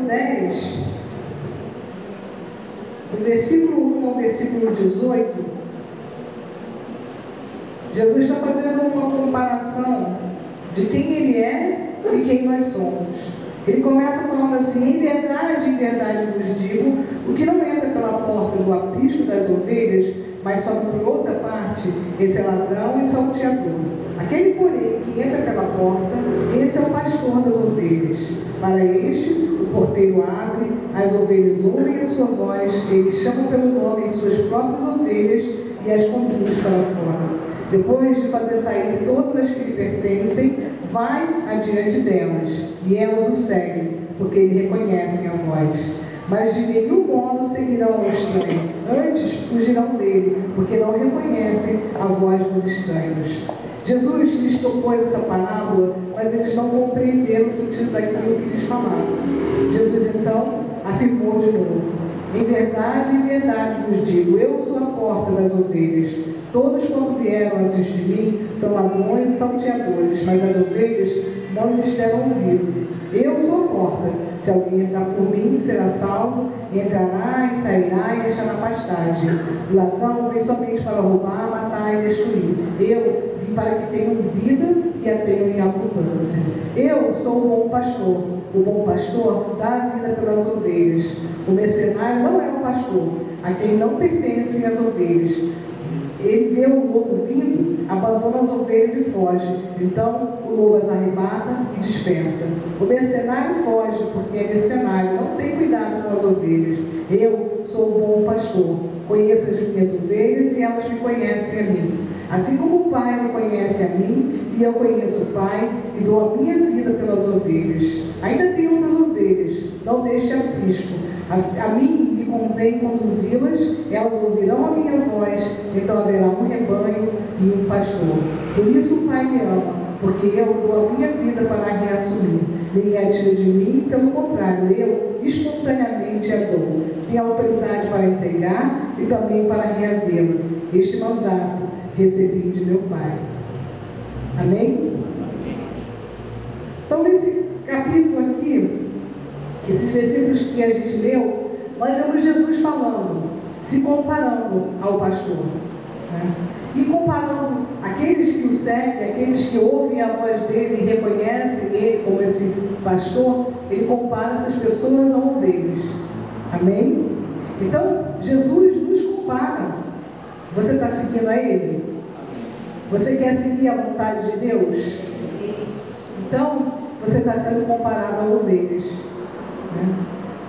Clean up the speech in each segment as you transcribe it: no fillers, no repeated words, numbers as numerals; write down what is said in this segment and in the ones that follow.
10, do versículo 1 ao versículo 18, Jesus está fazendo uma comparação de quem Ele é e quem nós somos. Ele começa falando assim: em verdade vos digo, o que não entra pela porta do aprisco das ovelhas, mas sobe por outra parte, esse é ladrão e salteador. Aquele, porém, que entra pela porta, esse é o pastor das ovelhas. Para este, o porteiro abre, as ovelhas ouvem a sua voz, ele chama pelo nome as suas próprias ovelhas e as conduz para fora. Depois de fazer sair todas as que lhe pertencem, vai adiante delas, e elas o seguem, porque lhe reconhecem a voz. Mas de nenhum modo seguirão o estranho, antes fugirão dele, porque não reconhecem a voz dos estranhos. Jesus lhes propôs essa parábola, mas eles não compreenderam o sentido daquilo que lhes falava. Jesus então afirmou de novo: em verdade vos digo, eu sou a porta das ovelhas. Todos quanto vieram antes de mim são ladrões e salteadores, mas as ovelhas não lhes deram ouvido. Eu sou a porta. Se alguém entrar por mim, será salvo, entrará e sairá e achará pastagem. O ladrão vem somente para roubar, matar e destruir. Eu vim para que tenham vida e a tenham em abundância. Eu sou o bom pastor. O bom pastor dá a vida pelas ovelhas. O mercenário não é um pastor, a quem não pertencem as ovelhas. Ele vê o lobo vindo, abandona as ovelhas e foge. Então o lobo as arrebata e dispersa. O mercenário foge, porque é mercenário, não tem cuidado com as ovelhas. Eu sou o bom pastor, conheço as minhas ovelhas e elas me conhecem a mim. Assim como o Pai me conhece a mim, e eu conheço o Pai, e dou a minha vida pelas ovelhas. Ainda tenho outras ovelhas, não deixe aprisco. A mim me convém conduzi-las, elas ouvirão a minha voz, então haverá um rebanho e um pastor. Por isso o Pai me ama, porque eu dou a minha vida para reassumir. Ninguém a tira de mim, pelo contrário, eu espontaneamente a dou. Tenho autoridade para entregar e também para reavê-la. Este mandato recebi de meu Pai. Amém? Então, nesse capítulo aqui, esses versículos que a gente leu, nós vemos Jesus falando, se comparando ao pastor, né? E comparando aqueles que o seguem, aqueles que ouvem a voz dele e reconhecem ele como esse pastor, ele compara essas pessoas a ovelhas. Amém? Então, Jesus nos compara. Você está seguindo a ele? Você quer seguir a vontade de Deus? Então, você está sendo comparado a ovelhas.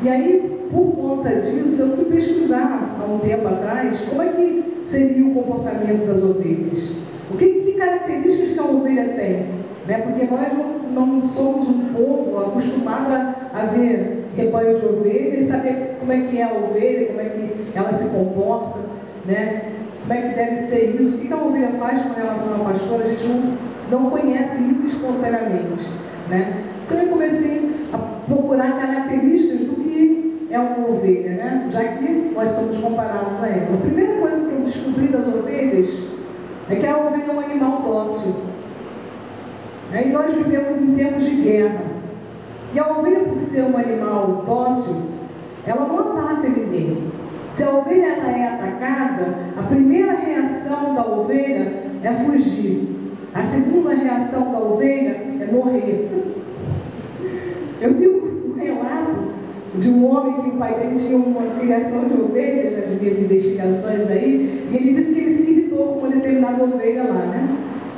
E aí, por conta disso, eu fui pesquisar há um tempo atrás como é que seria o comportamento das ovelhas. Que características que a ovelha tem? Né? Porque nós não somos um povo acostumado a ver rebanho de ovelha e saber como é que é a ovelha, como é que ela se comporta, né? Como é que deve ser isso. O que a ovelha faz com relação ao pastor? A gente não conhece isso espontaneamente, né? Então eu comecei a procurar características do que é uma ovelha, né? Já que nós somos comparados a ela. A primeira coisa que eu descobri das ovelhas é que a ovelha é um animal dócil. E nós vivemos em tempos de guerra. E a ovelha, por ser um animal dócil, ela não ataca ninguém. Se a ovelha ela é atacada, a primeira reação da ovelha é fugir. A segunda reação da ovelha é morrer. Eu vi um relato de um homem que o pai dele tinha uma criação de ovelhas, nas minhas investigações aí, e ele disse que ele se irritou com uma determinada ovelha lá, né?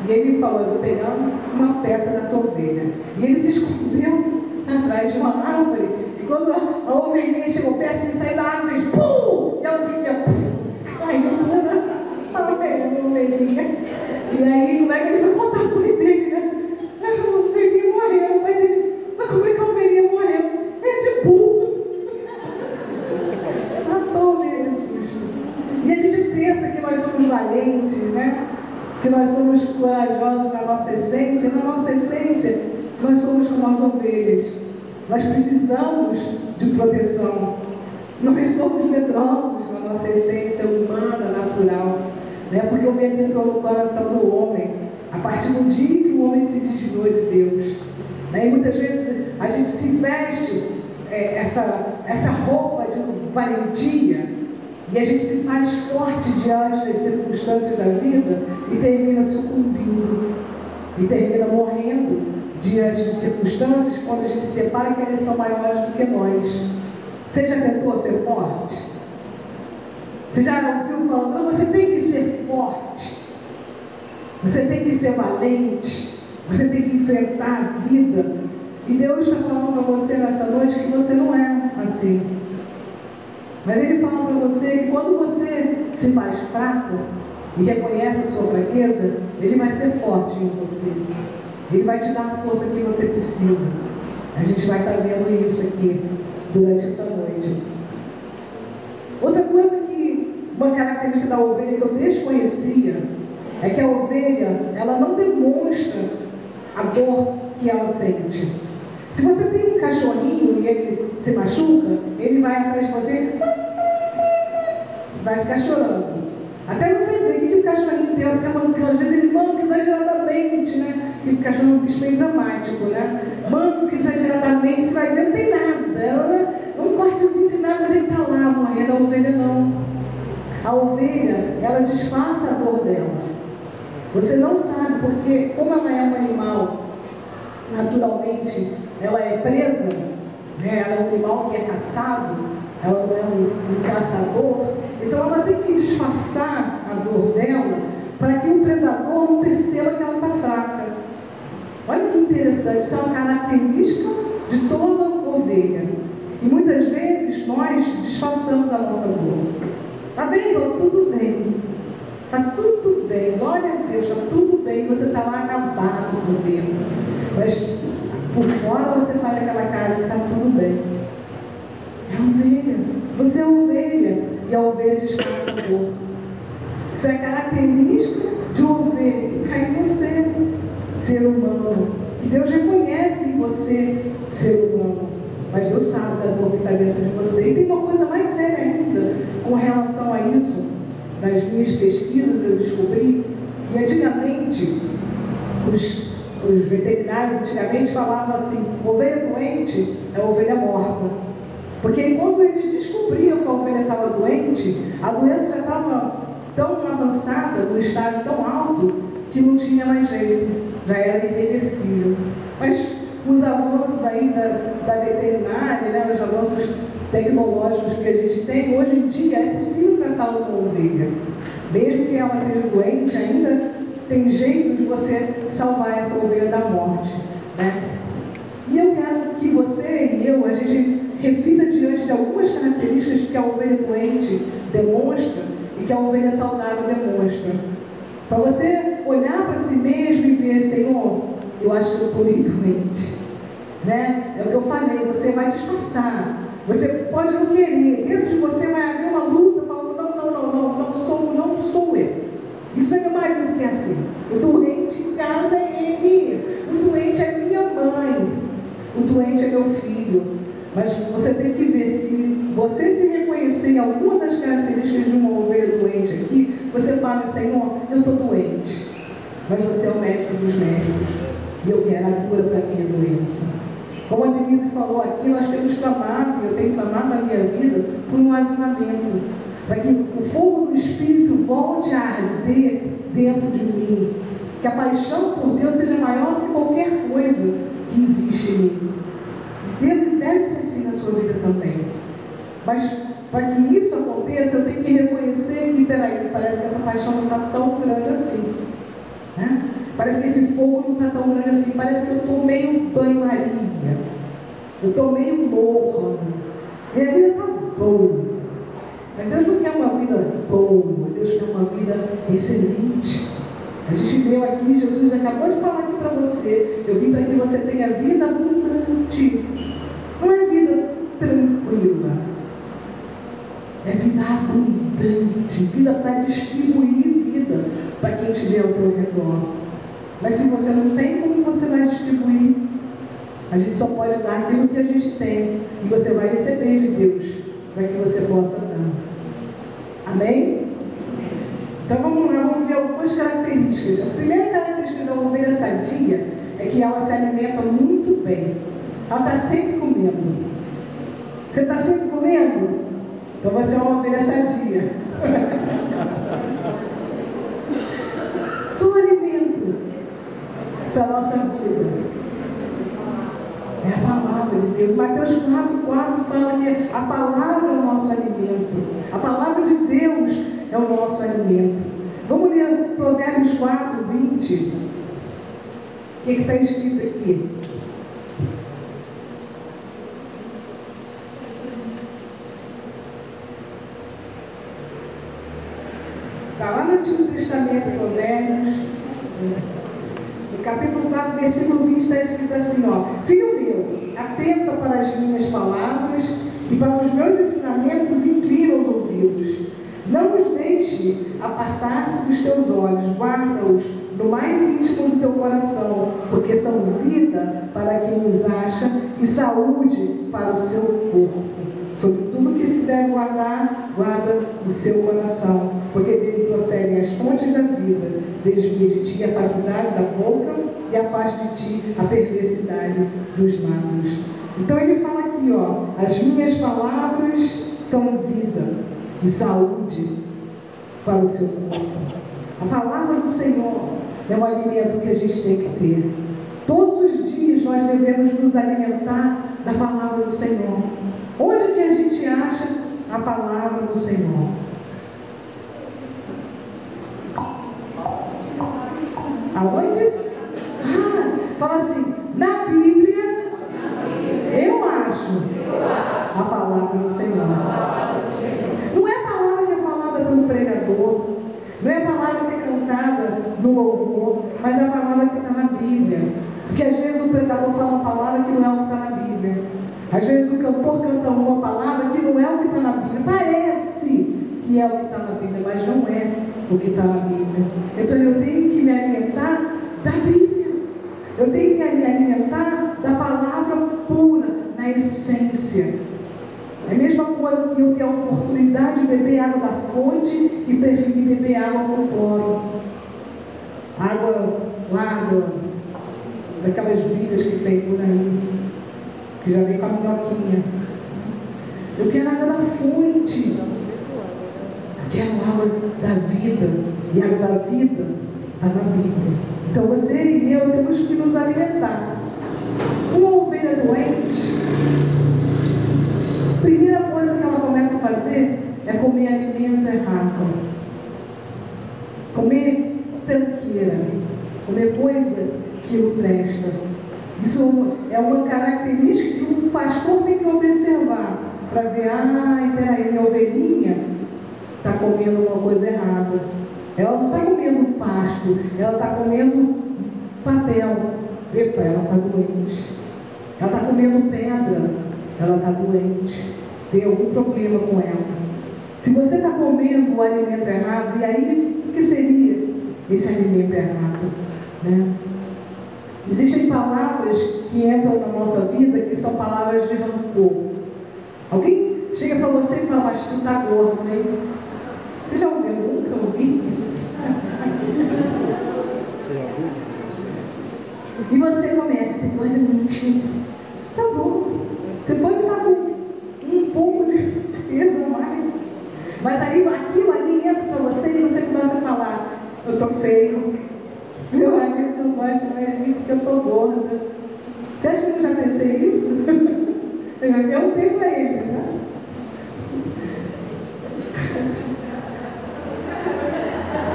E ele falou: eu vou pegar uma peça dessa ovelha. E ele se escondeu atrás de uma árvore, e quando a ovelhinha chegou perto, ele saiu da árvore e fez pum! E a ovelhinha caiu toda a ovelhinha. E aí, como é que ele foi contar para o pai dele, né? A ovelhinha morreu, o pai dele: mas como é que a ovelhinha morreu? É de burro. Matou a ovelha suja. E a gente pensa que nós somos valentes, né? Que nós somos corajosos na nossa essência. Na nossa essência, nós somos como as ovelhas. Nós precisamos de proteção. Nós somos medrosos na nossa essência humana, natural, né? Porque o medo entrou no coração do homem a partir do dia que o homem se desviou de Deus, né? E muitas vezes a gente se veste essa roupa de valentia, e a gente se faz forte diante das circunstâncias da vida e termina sucumbindo, e termina morrendo diante de circunstâncias quando a gente se depara que elas são maiores do que nós. Você já tentou ser forte? Você já ouviu falando, não, você tem que ser forte, você tem que ser valente, você tem que enfrentar a vida. E Deus está falando para você nessa noite que você não é assim. Mas Ele fala para você que quando você se faz fraco e reconhece a sua fraqueza, Ele vai ser forte em você. Ele vai te dar a força que você precisa. A gente vai estar vendo isso aqui durante essa noite. Outra coisa uma característica da ovelha que eu desconhecia é que a ovelha, ela não demonstra a dor que ela sente. Se você tem um cachorrinho e ele se machuca, ele vai atrás de você, vai ficar chorando. Até você ver o que o cachorrinho tem, vai ficar mancando. Às vezes ele manca exageradamente, né? E o cachorro é um bicho meio dramático, né? Manca exageradamente, você vai ver, não tem nada. É um cortezinho de nada, mas ele está lá morrendo. A ovelha não. A ovelha, ela disfarça a dor dela. Você não sabe, porque como ela é um animal, naturalmente, ela é presa, né? Ela é um animal que é caçado, ela não é um caçador, então ela tem que disfarçar a dor dela para que o predador não perceba que ela está fraca. Olha que interessante, isso é uma característica de toda ovelha. E muitas vezes nós disfarçamos a nossa dor. Está bem, irmão? Tudo bem. Está tudo bem. Glória a Deus, está tudo bem. Você está lá acabado por dentro. Mas por fora você faz aquela cara de que está tudo bem. É a ovelha. Você é a ovelha. E a ovelha disfarça a dor. Isso é característica de uma ovelha que cai em você, ser humano. Que Deus reconhece em você, ser humano. Mas Deus sabe da dor que está dentro de você. E tem uma coisa mais séria ainda com relação a isso. Nas minhas pesquisas eu descobri que antigamente, os veterinários antigamente falavam assim, ovelha doente é ovelha morta. Porque quando eles descobriam que a ovelha estava doente, a doença já estava tão avançada, no estágio tão alto, que não tinha mais jeito, já era irreversível. Mas os avanços aí da veterinária, né, os avanços tecnológicos que a gente tem, hoje em dia é possível tratá-lo com ovelha. Mesmo que ela esteja doente, ainda tem jeito de você salvar essa ovelha da morte, né? E eu quero que você e eu, a gente reflita diante de algumas características que a ovelha doente demonstra e que a ovelha saudável demonstra. Para você olhar para si mesmo e ver, Senhor, eu acho que eu estou meio doente, né? É o que eu falei, você vai disfarçar, você pode não querer, dentro de você vai haver uma luta, falando, não sou eu. Isso é meu marido que é assim, o doente em casa é ele, o doente é minha mãe, o doente é meu filho. Mas você tem que ver, se você se reconhecer em alguma das características de uma ovelha doente aqui, você fala, Senhor, eu estou doente, mas você é o médico dos médicos. E eu quero a cura para a minha doença. Como a Denise falou aqui, nós temos clamado, eu tenho clamado na minha vida, por um avivamento. Para que o fogo do Espírito volte a arder dentro de mim. Que a paixão por Deus seja maior do que qualquer coisa que existe em mim. Deve ser assim na sua vida também. Mas para que isso aconteça, eu tenho que reconhecer que, peraí, parece que essa paixão não está tão grande assim. Né? Parece que esse fogo não está tão grande assim. Parece que eu estou meio banho-maria. Eu estou meio morra. Minha vida está boa. Mas Deus não quer uma vida boa. Deus quer uma vida excelente. A gente veio aqui, Jesus acabou de falar aqui para você. Eu vim para que você tenha vida abundante. Não é vida tranquila. É vida abundante. Vida para distribuir vida para quem estiver ao teu redor. Mas se você não tem, como você vai distribuir? A gente só pode dar aquilo que a gente tem. E você vai receber de Deus para que você possa dar. Amém? Então vamos lá, vamos ver algumas características. A primeira característica da ovelha sadia é que ela se alimenta muito bem. Ela está sempre comendo. Você está sempre comendo? Então você é uma ovelha sadia. Todo alimento para a nossa vida é a palavra de Deus. Mateus 4,4 fala que a palavra é o nosso alimento. A palavra de Deus é o nosso alimento. Vamos ler Provérbios 4:20. O que está escrito aqui? Está lá no Antigo Testamento, Provérbios, no capítulo 4, versículo 20, está escrito assim, ó: Filho meu, atenta para as minhas palavras e para os meus ensinamentos, inclina os ouvidos. Não os deixe apartar-se dos teus olhos, guarda-os no mais íntimo do teu coração, porque são vida para quem os acha e saúde para o seu corpo. Sobre tudo que se deve guardar, guarda o seu coração, porque dele procedem as fontes da vida. Desvia de ti a falsidade da boca e afaste de ti a perversidade dos lábios. Então ele fala aqui, ó: as minhas palavras são vida e saúde para o seu corpo. A palavra do Senhor é um alimento que a gente tem que ter. Todos os dias nós devemos nos alimentar da palavra do Senhor. Onde que a gente acha a palavra do Senhor? Aonde? Fala assim, na Bíblia, eu acho a palavra do Senhor. Não é a palavra que é falada pelo pregador, não é a palavra que é cantada no louvor, mas é a palavra que está na Bíblia. Porque às vezes o pregador fala uma palavra que não é o que está na Bíblia. Às vezes o cantor canta uma palavra que não é o que está na Bíblia. Parece que é o que está na Bíblia, mas não é o que está na Bíblia. Então eu tenho que me alimentar da Bíblia. Eu tenho que me alimentar da palavra pura, na essência. É a mesma coisa que eu ter a oportunidade de beber água da fonte e preferir beber água com cloro. Água lá daquelas bilhas que tem por aí, que já vem com a minhoquinha. Eu quero água da fonte. Eu quero água da vida. E a água da vida está na Bíblia. Então você e eu temos que nos alimentar. Uma ovelha doente, a primeira coisa que ela começa a fazer é comer alimento errado. Comer tranqueira. Comer coisa que não presta. Isso é uma característica que o pastor tem que observar para ver, peraí, minha ovelhinha está comendo uma coisa errada. Ela não está comendo pasto, ela está comendo papel. Epa, ela está doente. Ela está comendo pedra, ela está doente. Tem algum problema com ela. Se você está comendo o alimento errado, e aí, o que seria esse alimento errado? Né? Existem palavras que entram na nossa vida que são palavras de rancor. Alguém chega para você e fala, mas tu está gordo, né? Você já ouviu? Nunca ouvi isso. E você começa, tem coisa mentira. Tá bom. Você pode estar com um pouco de peso a mais. Mas aí aquilo ali entra para você e você começa a falar, eu estou feio. Meu marido não gosta mais de mim porque eu estou gorda. Você acha que eu já pensei isso? Eu já perguntei para ele, já.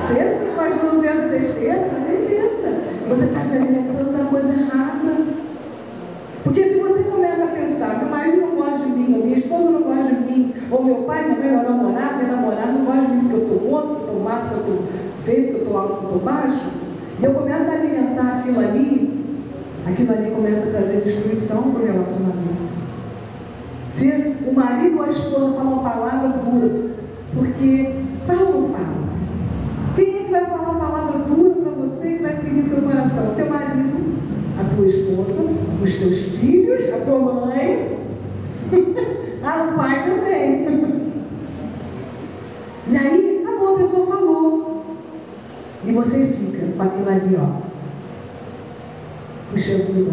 Pensa que o pastor não pensa besteira? Nem pensa. Você está se alimentando da coisa errada. Porque se você começa a pensar que o marido não gosta de mim, ou minha esposa não gosta de mim, ou meu pai também, meu namorado não gosta de mim porque eu estou gordo, porque eu estou magro, porque eu estou feio, porque eu estou alto, porque eu estou baixo, e eu começo a alimentar aquilo ali começa a trazer destruição para o relacionamento. Se o marido ou a esposa fala uma palavra dura, porque fala ou não fala? Quem é que vai falar uma palavra dura para você e vai ferir teu coração? O teu marido, a tua esposa, os teus filhos, a tua mãe, o pai também. E aí, a pessoa falou. E você fica com aquilo ali, ó. Puxa vida,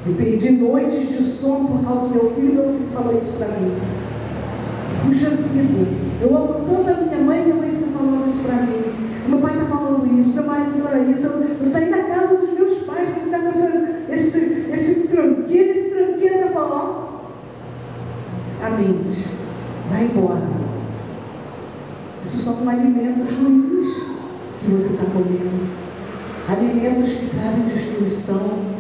Eu perdi noites de sono por causa do meu filho falou isso para mim. Puxa vida, eu amo tanto a minha mãe fica falando isso para mim. Meu pai está falando isso, meu pai fala isso. Eu saí da casa dos meus pais para ficar com esse tranqueiro está falando. A mente vai embora. Isso são alimentos ruins que você está comendo. Alimentos que trazem destruição.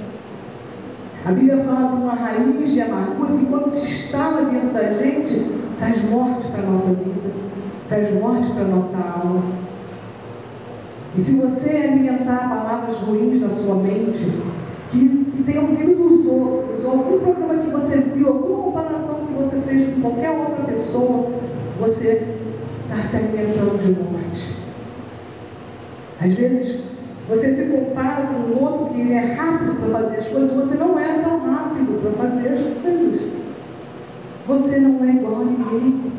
A Bíblia fala de uma raiz de amargura que quando se instala dentro da gente, traz morte para a nossa vida, traz morte para a nossa alma. E se você alimentar palavras ruins na sua mente, que tenham vindo dos outros, ou algum programa que você viu, alguma comparação que você fez com qualquer outra pessoa, você está se alimentando de morte. Às vezes, você se compara com um outro que ele é rápido para fazer as coisas, você não é tão rápido para fazer as coisas. Você não é igual a ninguém.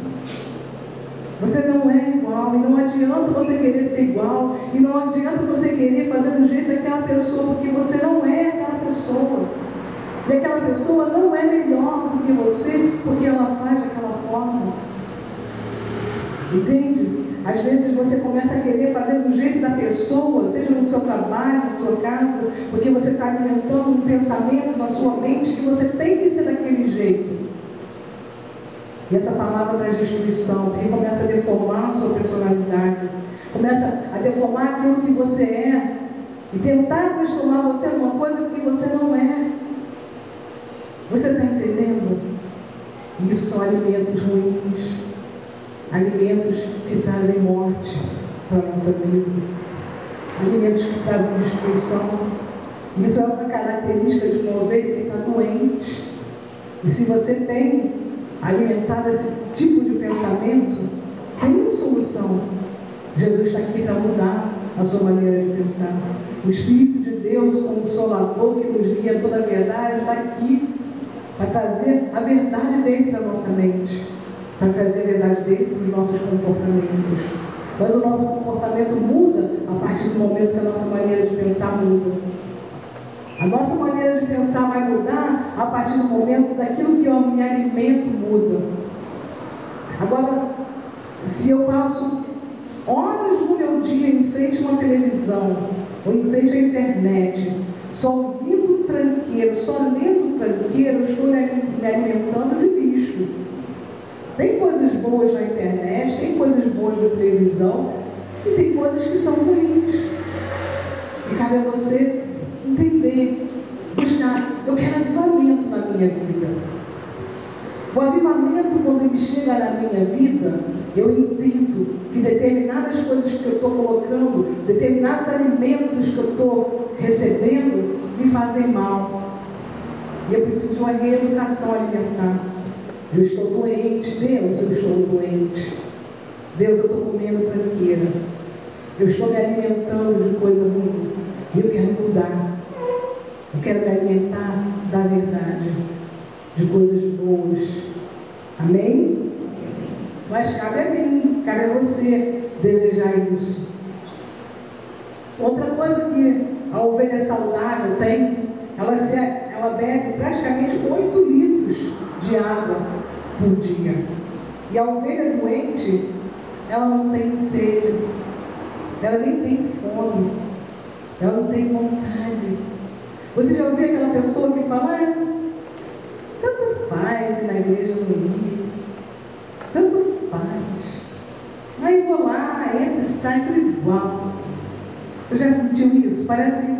Você não é igual, e não adianta você querer ser igual, e não adianta você querer fazer do jeito daquela pessoa, porque você não é aquela pessoa. E aquela pessoa não é melhor do que você, porque ela faz daquela forma. Entende? Às vezes você começa a querer fazer do jeito da pessoa, seja no seu trabalho, na sua casa, porque você está alimentando um pensamento na sua mente que você tem que ser daquele jeito. E essa palavra traz destruição, porque começa a deformar a sua personalidade, começa a deformar aquilo que você é, e tentar transformar você numa coisa que você não é. Você está entendendo? Isso são alimentos ruins, alimentos que trazem morte para a nossa vida, alimentos que trazem destruição. Isso é outra característica de uma ovelha que está doente. E se você tem alimentado esse tipo de pensamento, tem uma solução. Jesus está aqui para mudar a sua maneira de pensar. O Espírito de Deus, como Consolador que nos guia toda a verdade, está aqui para trazer a verdade dele para a nossa mente, para trazer a verdade dele para os nossos comportamentos. Mas o nosso comportamento muda a partir do momento que a nossa maneira de pensar muda. A nossa maneira de pensar vai mudar a partir do momento daquilo que eu me alimento muda. Agora, se eu passo horas do meu dia em frente a uma televisão, ou em frente à internet, só ouvindo tranqueiro, só lendo tranqueiro, eu estou me alimentando de bicho. Tem coisas boas na internet, tem coisas boas na televisão, e tem coisas que são ruins. E cabe a você entender, buscar. Eu quero avivamento na minha vida. O avivamento, quando ele chega na minha vida, eu entendo que determinadas coisas que eu estou colocando, determinados alimentos que eu estou recebendo, me fazem mal. E eu preciso de uma reeducação alimentar. Eu estou doente, Deus, eu estou doente. Deus, eu estou comendo tranqueira. Eu estou me alimentando de coisa ruim. E eu quero mudar. Eu quero me alimentar da verdade, de coisas boas. Amém? Mas cabe a mim, cabe a você desejar isso. Outra coisa que a ovelha saudável tem, ela bebe praticamente 8 litros de água por dia. E a ovelha doente, ela não tem sede, ela nem tem fome, ela não tem vontade. Você já ouviu aquela pessoa que fala, tanto faz ir na igreja não ir, tanto faz. Aí vou lá, entra e sai tudo igual. Você já sentiu isso? Parece que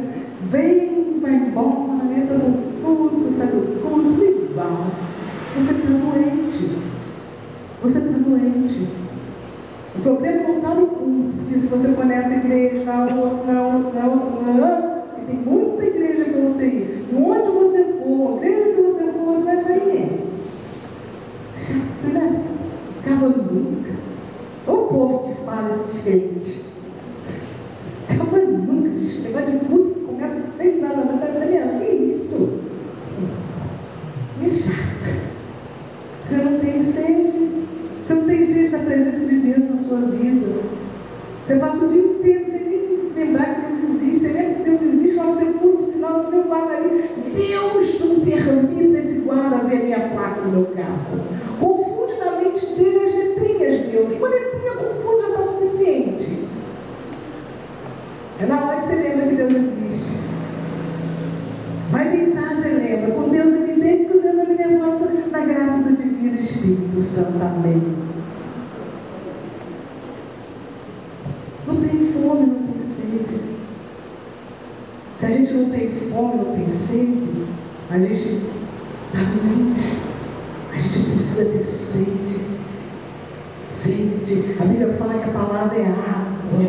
vem, vai embora, entra no culto, sai do culto, tudo igual. Você está doente. Você está doente. O problema não está no culto, porque se você for nessa igreja, porque tem muita igreja para você ir. Onde você for, a igreja que você for, você vai sair. Acaba nunca. Olha o povo que fala esses crentes. Acaba nunca esses negócios de culto que começa a se tentar na minha vida. Que isso? É chato. Você não tem sede. Você não tem sede da presença de Deus na sua vida. Você passa o dia inteiro sem nem lembrar que Deus existe. Você lembra que Deus existe, quando você pula o sinal, você não guarda ali. Deus não acostumado a ver a minha placa no meu carro. Confunde na mente dele as letrinhas, Deus. Uma letrinha confusa já está suficiente. É na hora que você lembra que Deus existe. Vai deitar, você lembra. Com Deus eu me deito, com Deus eu me levanto, na graça do Divino Espírito Santo. Amém. Não tem fome, não tem sede. Se a gente não tem fome, não tem sede, a gente está doente. A gente precisa ter sede. Sede. A Bíblia fala que a palavra é água.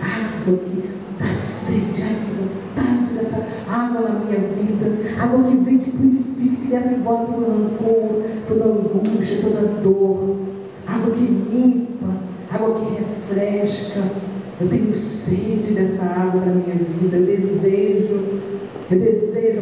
Água que dá sede. Ai, que vontade dessa água na minha vida. Água que vem, que purifica, que leva embora todo rancor, toda angústia, toda dor. Água que limpa. Água que refresca. Eu tenho sede dessa água na minha vida. Eu desejo a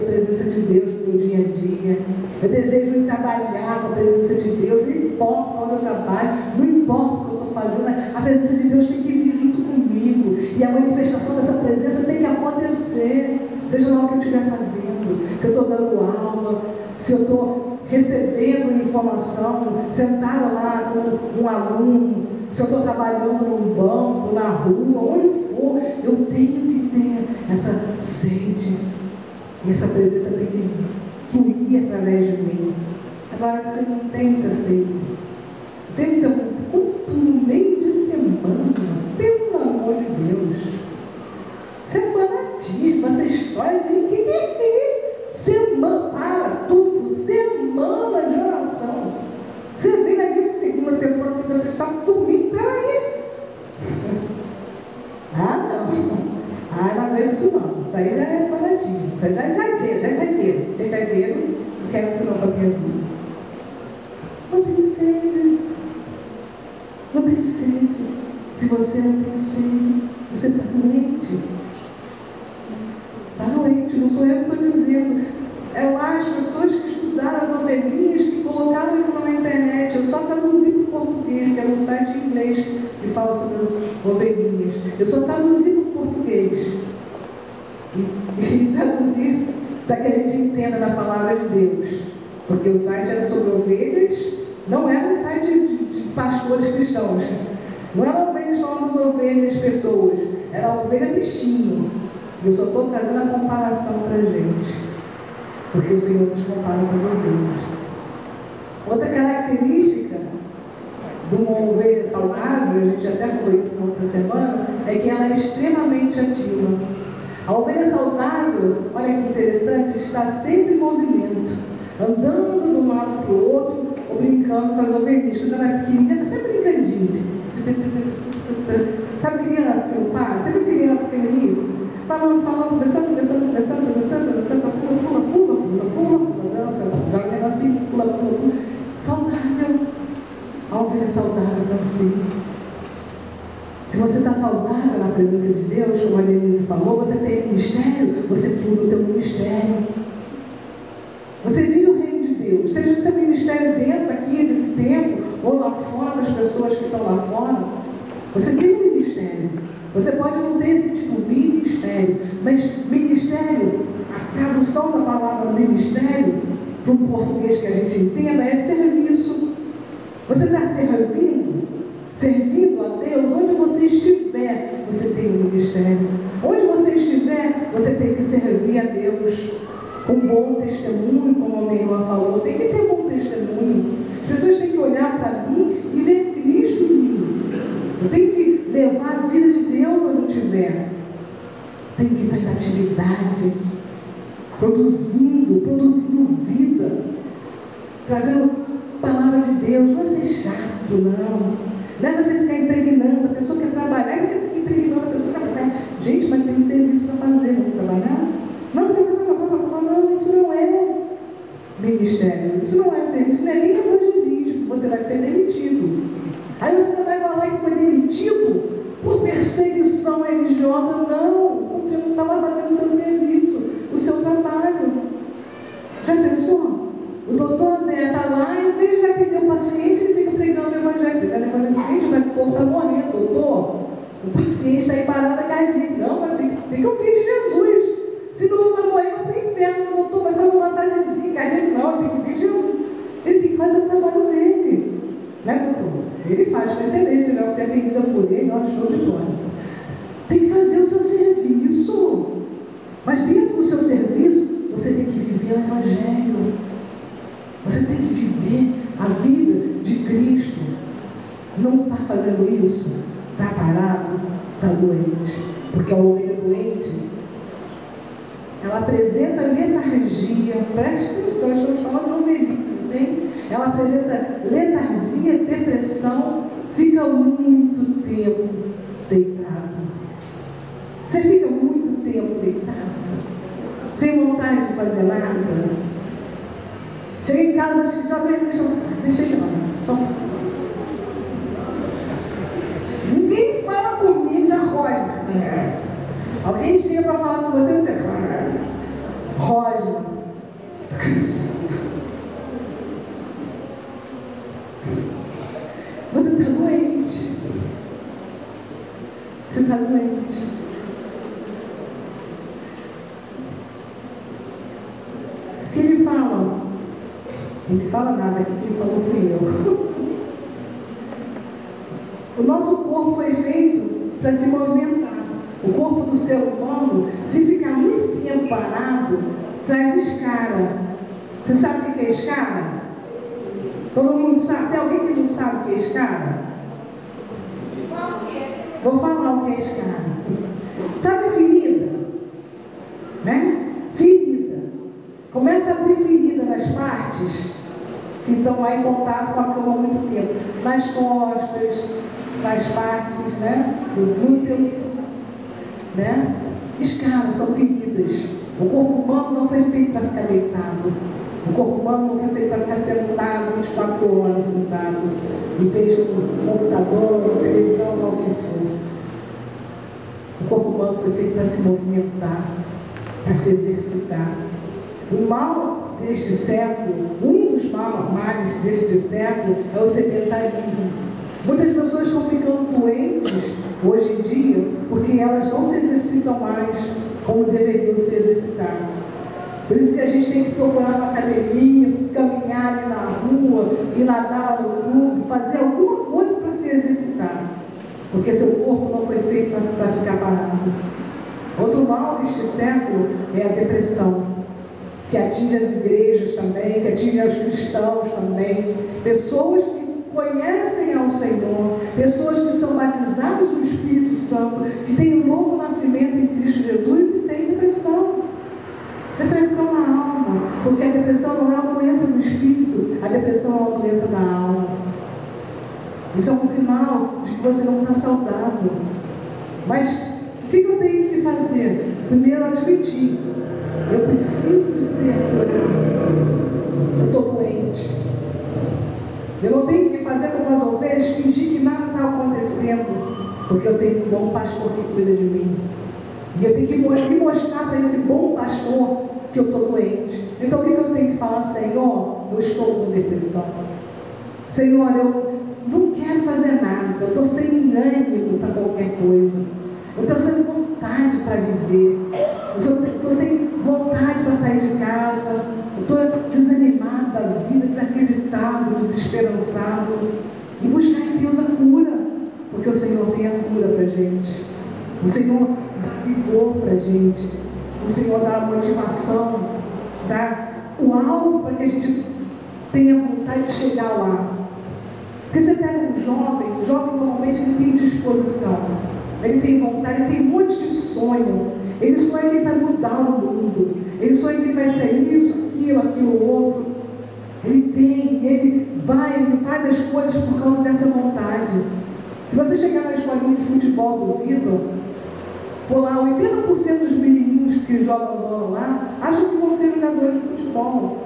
presença de Deus no meu dia a dia. Eu desejo ir trabalhar com a presença de Deus. Não importa onde eu trabalho, não importa o que eu estou fazendo, a presença de Deus tem que vir junto comigo. E a manifestação dessa presença tem que acontecer. Seja lá o que eu estiver fazendo. Se eu estou dando aula, se eu estou recebendo informação, sentada lá com um aluno, se eu estou trabalhando num banco, na rua, onde for, eu tenho que ter essa sede. E essa presença tem que fluir através de mim. Agora, se não tem muita sede, tem muita culto no meio de semana, pelo amor de Deus. Isso é fanatismo, essa história de semana, para tudo, semana de oração. Você vem aqui, tem uma pessoa que você está dormindo, peraí. Não aguento isso não. Isso aí já é fanatismo. Isso aí já é dinheiro. Gente, é dinheiro, não quero isso não para a minha vida. Não tem sede. Não tem sede. Se você não tem sede, você está doente. Está doente, não sou eu que estou dizendo. É lá as pessoas que estudaram as ovelhinhas que colocaram isso na internet. Eu só traduzi para o português, que é um site em inglês que fala sobre as ovelhinhas. Eu só traduzi para o português. E traduzir para que a gente entenda da palavra de Deus. Porque o site era sobre ovelhas, não era um site de pastores cristãos. Não era ovelhas falando de ovelhas pessoas. Era ovelha bichinho. E eu só estou trazendo a comparação para a gente. Porque o Senhor nos compara com as ovelhas. Outra característica de uma ovelha saudável, a gente até falou isso na outra semana, é que ela é extremamente ativa. A ovelha saudável, olha que interessante, está sempre em movimento, andando de um lado para o outro, ou brincando com as ovelhinhas. Quando ela é pequenininha, está sempre brincandinho. Sabe criança que não para? Sempre criança que tem isso? Falando, conversando, pula, dança, joga um negocinho, pula. Saudável. A ovelha saudável para si. Se você está saudável na presença de Deus, como a Denise falou, você tem ministério, você flui no teu ministério. Você vive o reino de Deus, seja o seu ministério dentro aqui desse templo, ou lá fora, para as pessoas que estão lá fora. Você tem um ministério. Você pode não ter esse tipo de ministério, mas ministério, a tradução da palavra ministério, para um português que a gente entenda, é serviço. Você está servindo a Deus, onde você estiver, você tem um ministério. Onde você estiver, você tem que servir a Deus com bom testemunho, como a minha irmã falou. Tem que ter bom testemunho. As pessoas têm que olhar para mim e ver Cristo em mim. Eu tenho que levar a vida de Deus onde eu estiver. Tem que estar em atividade, produzindo vida, trazendo palavra de Deus. Não é ser chato, não. Não é você ficar impregnando, a pessoa quer trabalhar, e você fica impregnando a pessoa quer trabalhar. Gente, mas tem um serviço para fazer, vamos trabalhar? Não, tem que trabalhar, não, isso não é ministério, isso não é serviço, isso não é nem evangelismo, você vai ser demitido. Aí você vai falar que foi demitido por perseguição religiosa. Não, você não estava fazendo o seu serviço, o seu trabalho. Já pensou? O doutor André está lá, em vez de atender o paciente, ele fica pregando o evangelho. Gente, mas o povo está morrendo, doutor. O paciente está em parada cardíaca. Não, mas tem que ouvir de Jesus. Senão não vai morrer, vai para o inferno. Doutor, vai fazer uma massagenzinha cardíaca. Não, tem que repreendida por ele, olha, show de bola. Tem que fazer o seu serviço. Mas dentro do seu serviço, você tem que viver o Evangelho. Você tem que viver a vida de Cristo. Não está fazendo isso? Está parado? Está doente? Porque a ovelha doente, ela apresenta letargia. Preste atenção, estamos falando de ovelhinhas, hein? Ela apresenta letargia, depressão, fica muito tempo deitado. Você fica muito tempo deitado, sem vontade de fazer nada. Chega em casa, já vem, deixa eu chamar. Ninguém fala comigo, já roja. Alguém chega para falar com você, você roja. Você está doente. Você está doente. O que ele fala? Ele fala nada, aqui quem falou fui eu. O nosso corpo foi feito para se movimentar. O corpo do ser humano, se ficar muito tempo parado, traz escara. Você sabe o que é escara? Todo mundo sabe? Tem alguém que não sabe o que é escara? Vou falar o que é escara. Sabe ferida? Né? Ferida. Começa a abrir ferida nas partes que estão lá em contato com a cama há muito tempo. Nas costas, nas partes, né? Dos glúteos, né? Escaras, são feridas. O corpo humano não foi feito para ficar deitado. O corpo humano não foi feito para ficar sentado 24 horas sentado, em vez do computador, televisão, ou o que for. O corpo humano foi feito para se movimentar, para se exercitar. O mal deste século, um dos males deste século é o sedentarismo. Muitas pessoas estão ficando doentes hoje em dia porque elas não se exercitam mais como deveriam se exercitar. Por isso que a gente tem que procurar uma academia, caminhar ali na rua, ir nadar no clube, fazer alguma coisa para se exercitar. Porque seu corpo não foi feito para ficar parado. Outro mal deste século é a depressão, que atinge as igrejas também, que atinge os cristãos também. Pessoas que conhecem ao Senhor, pessoas que são batizadas no Espírito Santo, que têm um novo nascimento em Cristo Jesus e têm depressão. Depressão na alma, porque a depressão não é uma doença do espírito, a depressão é uma doença da alma. Isso é um sinal de que você não está saudável. Mas o que eu tenho que fazer? Primeiro, admitir: eu preciso de ser curado. Eu estou doente. Eu não tenho que fazer como as ovelhas, fingir que nada está acontecendo, porque eu tenho um bom pastor que cuida de mim. E eu tenho que me mostrar para esse bom pastor que eu estou doente. Então o que eu tenho que falar? Senhor, eu estou com depressão. Senhor, eu não quero fazer nada. Eu estou sem ânimo para qualquer coisa. Eu estou sem vontade para viver. Eu estou sem vontade para sair de casa. Eu estou desanimado da vida, desacreditado, desesperançado. E buscar em Deus a cura. Porque o Senhor tem a cura para a gente. O Senhor dá vigor para a gente. O Senhor dá a motivação, dá o alvo para que a gente tenha vontade de chegar lá. Porque você pega um jovem, o jovem normalmente ele tem disposição, ele tem vontade, ele tem um monte de sonho. Ele sonha que ele vai mudar o mundo, ele sonha que ele vai ser isso, aquilo, outro. Ele vai, ele faz as coisas por causa dessa vontade. Se você chegar na escolinha de futebol do Vitor, por lá, 80% dos menininhos que jogam bola lá acham que vão ser jogadores de futebol.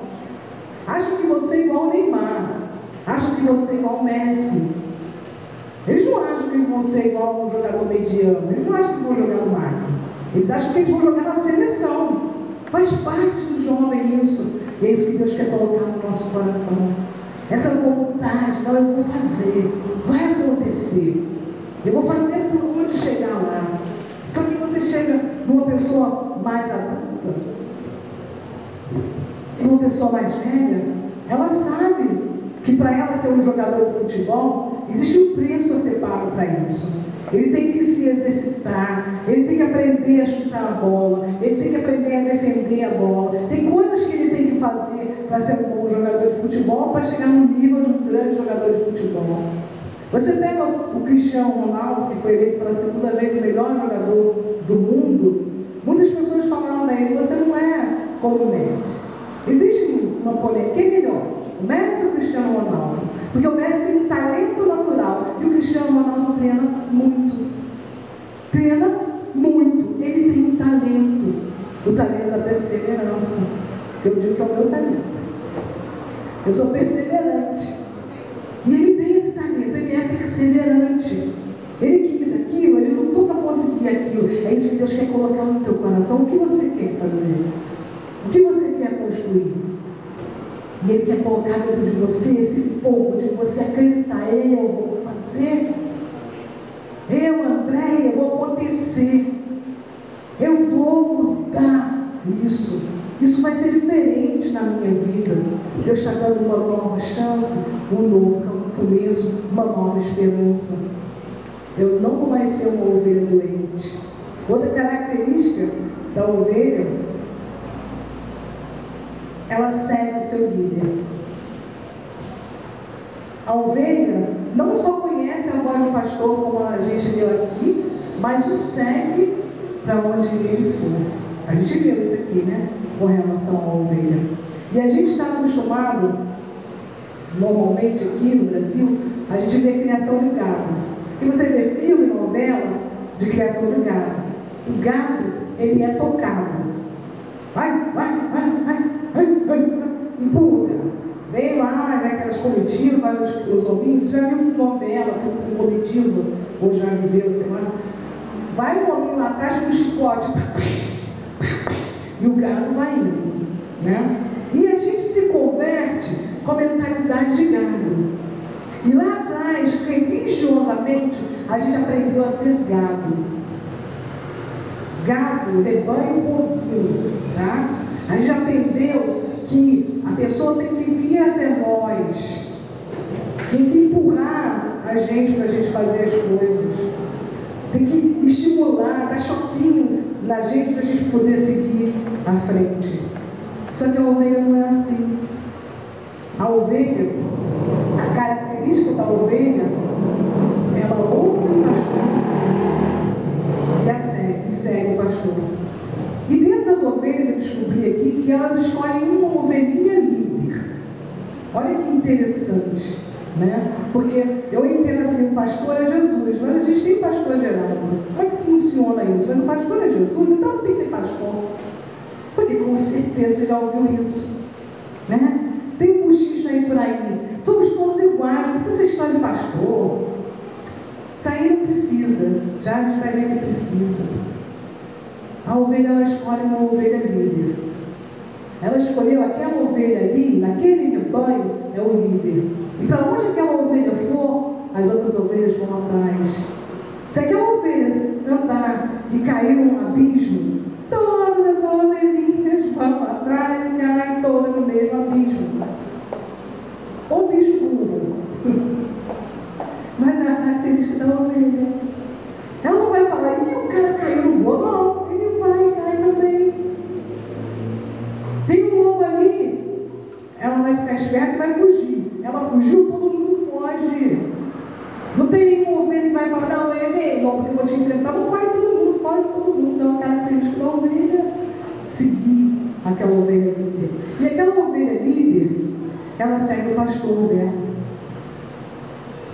Acham que você é igual o Neymar. Acham que você é igual o Messi. Eles não acham que vão ser igual um jogador mediano. Eles não acham que vão jogar no marketing. Eles acham que eles vão jogar na seleção. Faz parte do jovem isso. E é isso que Deus quer colocar no nosso coração. Essa vontade, não, eu vou fazer. Vai acontecer. Eu vou fazer por onde chegar lá. Só que você chega numa pessoa mais adulta, numa pessoa mais velha, ela sabe que para ela ser um jogador de futebol, existe um preço a ser pago para isso. Ele tem que se exercitar, ele tem que aprender a chutar a bola, ele tem que aprender a defender a bola. Tem coisas que ele tem que fazer para ser um bom jogador de futebol, para chegar no nível de um grande jogador de futebol. Você pega o Cristiano Ronaldo, que foi eleito pela segunda vez o melhor jogador do mundo, muitas pessoas falaram para ele: você não é como o Messi. Existe uma polêmica: quem é melhor, o Messi ou o Cristiano Ronaldo? Porque o Messi tem um talento natural e o Cristiano Ronaldo treina muito. Treina muito. Ele tem um talento, o talento da perseverança. Eu digo que é o meu talento. Eu sou perseverante. E ele tem esse talento, ele é perseverante. Ele quis aquilo, ele lutou para conseguir aquilo. É isso que Deus quer colocar no teu coração. O que você quer fazer? O que você quer construir? E Ele quer colocar dentro de você esse fogo, de você acreditar: eu vou fazer, eu, Andréia, vou acontecer, eu vou mudar isso. Isso vai ser diferente na minha vida. Deus está dando uma nova chance, um novo começo, uma nova esperança. Eu não vou mais ser uma ovelha doente. Outra característica da ovelha: ela segue o seu líder. A ovelha não só conhece a voz do pastor, como a gente viu aqui, mas o segue para onde ele for. A gente viu isso aqui, né? Com relação à ovelha. E a gente está acostumado, normalmente aqui no Brasil, a gente vê criação de gado. E você vê filme, novela de criação de gado. O gado, ele é tocado. Vai, empurra. Vem lá, né, aquelas comitivas, vai os ovinhos. Você já viu novela, filme comitiva, ou já viveu, sei lá. Vai o homem lá atrás com o chicote. E o gado vai indo, né? E a gente se converte com a mentalidade de gado. E lá atrás, religiosamente, a gente aprendeu a ser gado. Gado, rebanho bovino, tá? A gente aprendeu que a pessoa tem que vir até nós, tem que empurrar a gente para a gente fazer as coisas, tem que estimular, dar choquinho na gente para a gente poder seguir à frente. Só que a ovelha não é assim. A ovelha, a característica da ovelha, ela ouve o pastor e segue o pastor. E dentro das ovelhas eu descobri aqui que elas escolhem uma ovelhinha líder. Olha que interessante, né? Porque eu entendo assim: o pastor é Jesus, mas a gente tem pastor geral. Como é que funciona isso? Mas o pastor é Jesus, então não tem que ter pastor. Porque com certeza você já ouviu isso, né? Tem um buchicho aí por aí: somos todos iguais, não precisa ser história de pastor. Isso aí não precisa, já a gente vai ver que precisa. A ovelha, ela escolhe uma ovelha líder. Ela escolheu aquela ovelha ali, naquele rebanho, é o líder. E para onde aquela ovelha for, as outras ovelhas vão atrás. Se aquela ovelha andar e cair num abismo, todas as ovelhinhas vão atrás e caem todas no mesmo abismo. Ou bicho burro. Mas é a característica da ovelha. Ela não vai falar: ih, o cara caiu, não vou, não. Ele vai cair também. Tem um lobo ali, ela vai ficar esperta e vai fugir. Ela fugiu, todo mundo foge. Não tem nenhuma ovelha que vai falar: não, é igual, porque eu vou te enfrentar. Não vai, todo mundo foge, todo mundo. Então, a característica da ovelha: seguir aquela ovelha líder. E aquela ovelha líder, ela segue o pastor dela.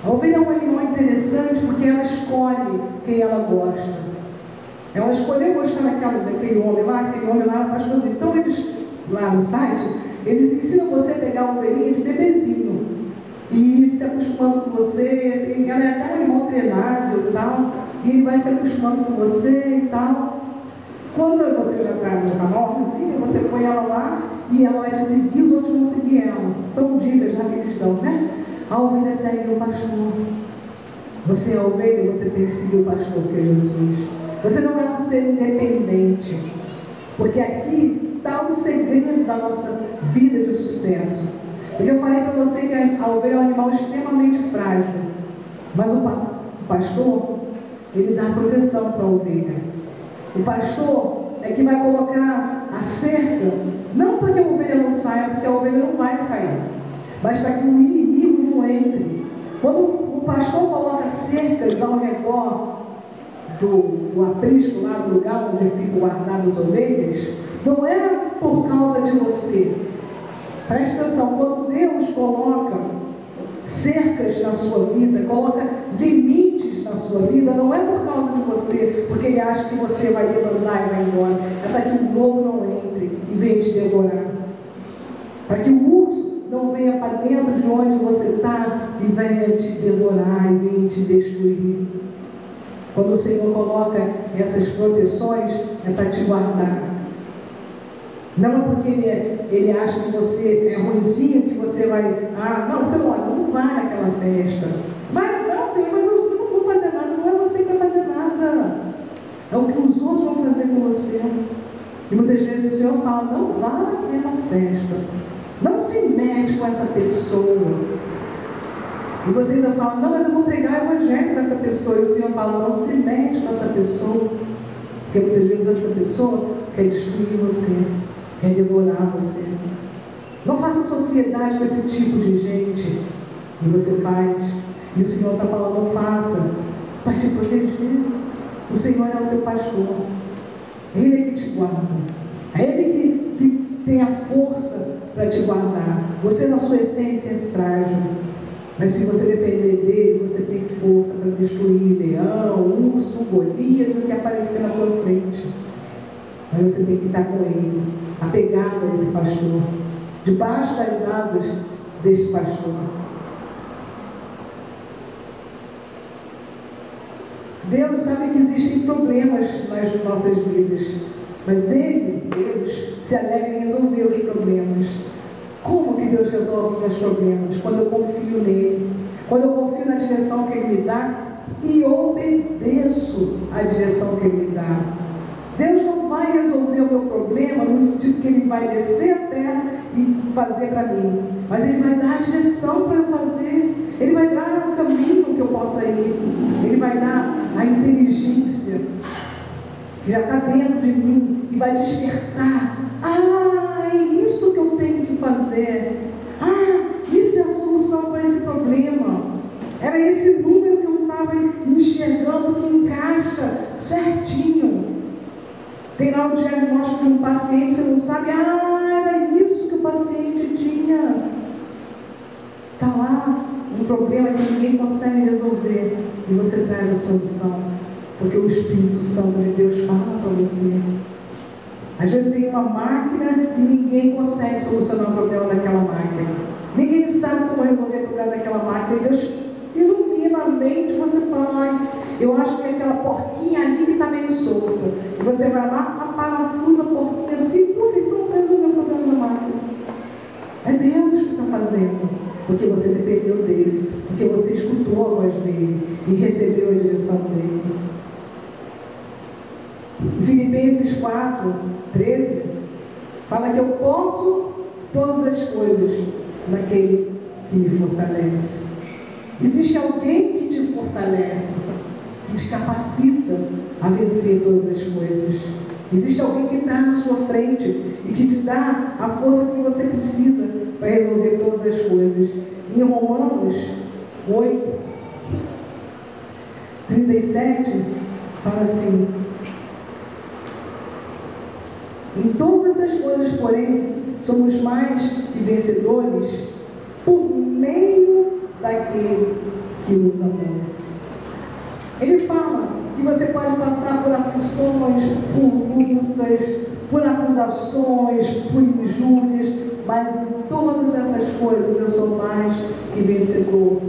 A ovelha é um animal interessante porque ela escolhe quem ela gosta. Ela escolheu gostar daquele homem lá, o pastorzinho. Então eles, lá no site, eles ensinam você a pegar a ovelhinha de bebezinho e ir se acostumando com você. Ela é até um animal treinado e tal, e ele vai se acostumando com você e tal. Quando você já está nova, assim, você põe ela lá e ela vai te seguir, os outros vão seguir ela. São dicas já que eles dão, né? A ovelha segue o pastor. Você é a ovelha, você tem que seguir o pastor, que é Jesus. Você não é um ser independente. Porque aqui está o segredo da nossa vida de sucesso. Porque eu falei para você que a ovelha é um animal extremamente frágil. Mas o pastor, ele dá proteção para a ovelha. O pastor é que vai colocar a cerca, não para que a ovelha não saia, porque a ovelha não vai sair, mas para que o inimigo não entre. Quando o pastor coloca cercas ao redor do aprisco, lá do lugar onde ficam guardadas as ovelhas, não é por causa de você. Preste atenção, quando Deus coloca cercas na sua vida, coloca limites na sua vida, não é por causa de você, porque Ele acha que você vai levantar e vai embora, é para que o lobo não entre e venha te devorar, para que o urso não venha para dentro de onde você está e venha te devorar e venha te destruir. Quando o Senhor coloca essas proteções, é para te guardar. Não é porque ele acha que você é ruimzinho, que você vai... não, você não vai naquela festa. Vai, não, mas eu não vou fazer nada. Não é você que vai fazer nada. É o que os outros vão fazer com você. E muitas vezes o Senhor fala, não vá naquela festa. Não se mete com essa pessoa. E você ainda fala, não, mas eu vou pregar o evangelho para essa pessoa. E o Senhor fala, não se mete com essa pessoa. Porque muitas vezes essa pessoa quer destruir você, quer devorar você. Não faça sociedade com esse tipo de gente. E você faz. E o Senhor está falando, não faça, para te proteger. O Senhor é o teu pastor. Ele é que te guarda. É Ele que tem a força para te guardar. Você, na sua essência, é frágil. Mas se você depender dele, você tem força para destruir leão, urso, Golias, o que aparecer na tua frente. Mas você tem que estar com ele, apegado a esse pastor, debaixo das asas desse pastor. Deus sabe que existem problemas nas nossas vidas, mas Deus, se alegra em resolver os problemas. Como que Deus resolve os meus problemas? Quando eu confio nele, quando eu confio na direção que ele me dá e obedeço à direção que ele me dá. Deus não vai resolver o meu problema no sentido que ele vai descer a terra e fazer para mim, mas ele vai dar a direção para eu fazer, ele vai dar o caminho que eu possa ir, ele vai dar a inteligência que já está dentro de mim e vai despertar. É isso que eu tenho que fazer. Isso é a solução para esse problema. Era esse número que eu não estava enxergando que encaixa certinho. Tem lá o diagnóstico de um paciente, você não sabe, era isso que o paciente tinha. Está lá um problema que ninguém consegue resolver e você traz a solução, porque o Espírito Santo de Deus fala para você. Às vezes tem uma máquina e ninguém consegue solucionar o problema daquela máquina. Ninguém sabe como resolver o problema daquela máquina. E Deus ilumina a mente, você fala, eu acho que é aquela porquinha ali que está meio solta. E você vai lá, parafusa a porquinha assim, então resolveu o problema da máquina. É Deus que está fazendo, porque você dependeu dele, porque você escutou a voz dele e recebeu a direção dele. Filipenses 4:13 fala que eu posso todas as coisas naquele que me fortalece. Existe alguém que te fortalece, que te capacita a vencer todas as coisas. Existe alguém que está na sua frente e que te dá a força que você precisa para resolver todas as coisas. Em Romanos 8:37 fala assim: em todas as coisas, porém, somos mais que vencedores por meio daquele que nos amou. Ele fala que você pode passar por aflições, por lutas, por acusações, por injúrias, mas em todas essas coisas eu sou mais que vencedor.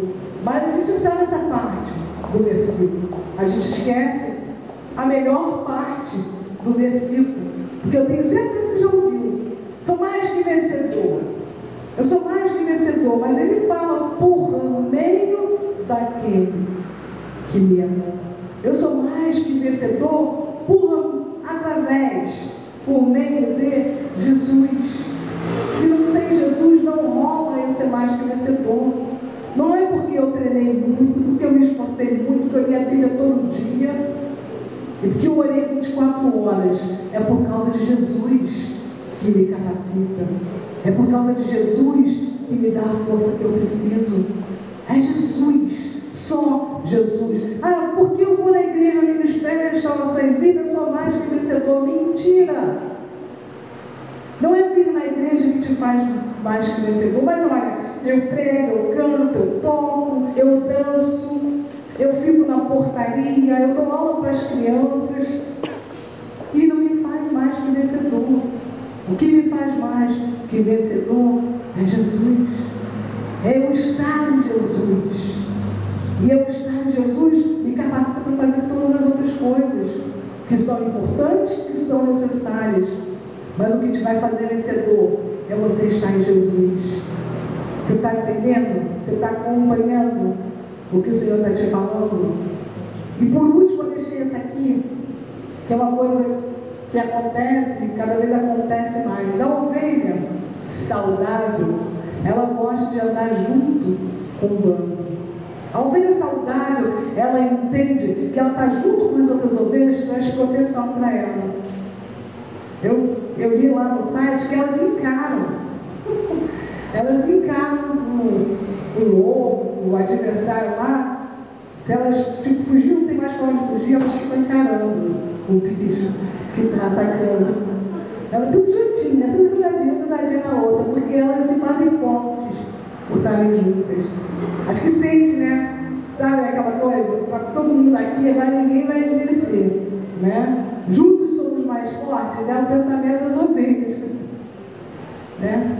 Mas a gente sabe essa parte do versículo. A gente esquece a melhor parte do versículo. Porque eu tenho certeza que você já ouviu. Sou mais que vencedor. Eu sou mais que vencedor. Mas ele fala por meio daquele que me amou. Eu sou mais que vencedor por meio de Jesus. Se não tem Jesus, não rola eu ser mais que vencedor. Não é porque eu treinei muito, porque eu me esforcei E porque eu orei 24 horas, é por causa de Jesus que me capacita. É por causa de Jesus que me dá a força que eu preciso. É Jesus, só Jesus. Ah, porque eu vou na igreja, no ministério, restauração em vida, sou mais que vencedor. Mentira! Não é vir na igreja que te faz mais que vencedor, mas olha, eu prego, eu canto, eu toco, eu danço, eu fico na portaria, eu dou aula para as crianças e não me faz mais que vencedor. O que me faz mais que vencedor é Jesus. É eu estar em Jesus. E eu estar em Jesus me capacita para fazer todas as outras coisas que são importantes, que são necessárias. Mas o que te vai fazer vencedor é você estar em Jesus. Você está entendendo? Você está acompanhando o que o Senhor está te falando? E por último, eu deixei essa aqui, que é uma coisa que acontece, cada vez acontece mais. A ovelha saudável, ela gosta de andar junto com o bando. A ovelha saudável, ela entende que ela está junto com as outras ovelhas, traz proteção para ela. Eu li lá no site que elas encaram. Elas encaram o lobo, o adversário lá. Se elas fugir, não tem mais para onde fugir, elas ficam encarando o bicho que está atacando. Elas tudo juntinha, tudo grudadinha na outra, porque elas se fazem fortes por estarem juntas. Acho que sente, né? Sabe aquela coisa? Para todo mundo aqui, agora ninguém vai vencer, né? Juntos somos mais fortes, é o pensamento das ovelhas, né?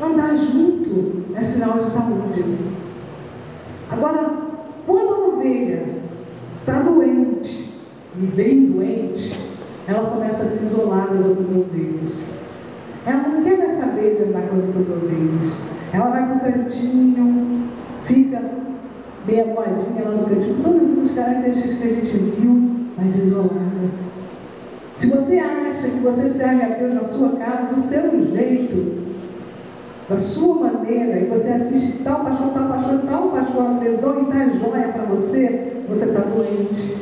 Andar junto é sinal de saúde. Agora, quando a ovelha está doente, e bem doente, ela começa a se isolar das outras ovelhas. Ela não quer mais saber de andar com as outras ovelhas. Ela vai para o cantinho, fica bem aguadinha lá no cantinho, todas as características que a gente viu, mas isolada. Se você acha que você serve a Deus na sua casa, do seu jeito, da sua maneira, e você assiste tal pastor na televisão e dá joia para você, você está doente.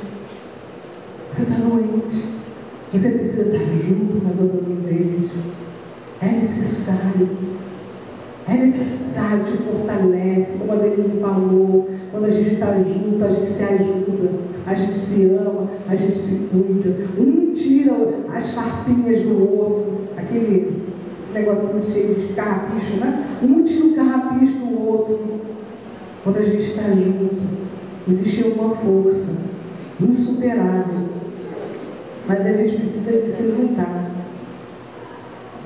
Você está doente. Você precisa estar junto com as outras ovelhas. É necessário, te fortalece, como a Denise falou, quando a gente está junto, a gente se ajuda, a gente se ama, a gente se cuida. Um tira as farpinhas do outro, aquele negocinho cheio de carrapicho, né? Um tira o carrapicho do outro. Quando a gente está junto, existe uma força insuperável. Mas a gente precisa de se juntar.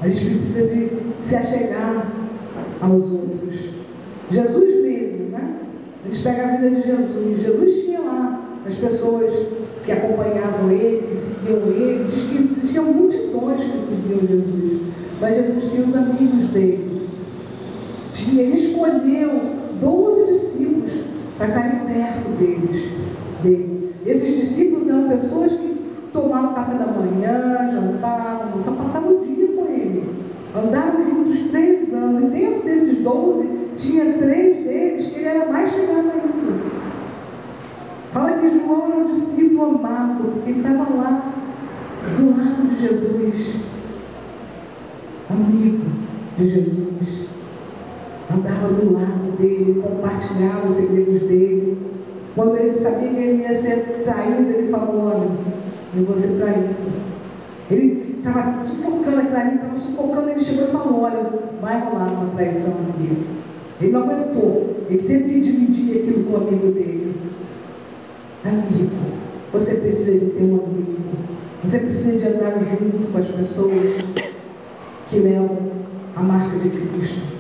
A gente precisa de se achegar aos outros. Jesus mesmo, né? A gente pega a vida de Jesus. Jesus tinha lá as pessoas que acompanhavam ele, que seguiam ele. Diz que existiam multidões que seguiam Jesus. Mas Jesus tinha os amigos dele. Ele escolheu 12 discípulos para estarem perto dele. Esses discípulos eram pessoas que tomavam café da manhã, jantavam, só passavam o dia com ele. Andaram juntos 3 anos. E dentro desses 12, tinha 3 deles que ele era mais chegado ainda. Fala que João era um discípulo amado, porque ele estava lá, do lado de Jesus. Amigo de Jesus. Andava do lado dele, compartilhava os segredos dele. Quando ele sabia que ele ia ser traído, ele falou: olha, eu vou ser traído. Ele estava sufocando aquilo ali, estava sufocando, ele chegou e falou: olha, vai rolar uma traição aqui. Ele não aguentou, ele teve que dividir aquilo com o amigo dele. Amigo, você precisa de ter um amigo, você precisa de andar junto com as pessoas que levam a marca de Cristo.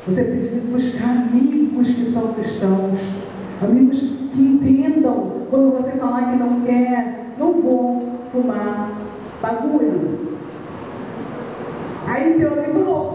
Você precisa buscar amigos que são cristãos, amigos que entendam quando você falar que não quer, não vou fumar bagulho. Aí teu amigo falou: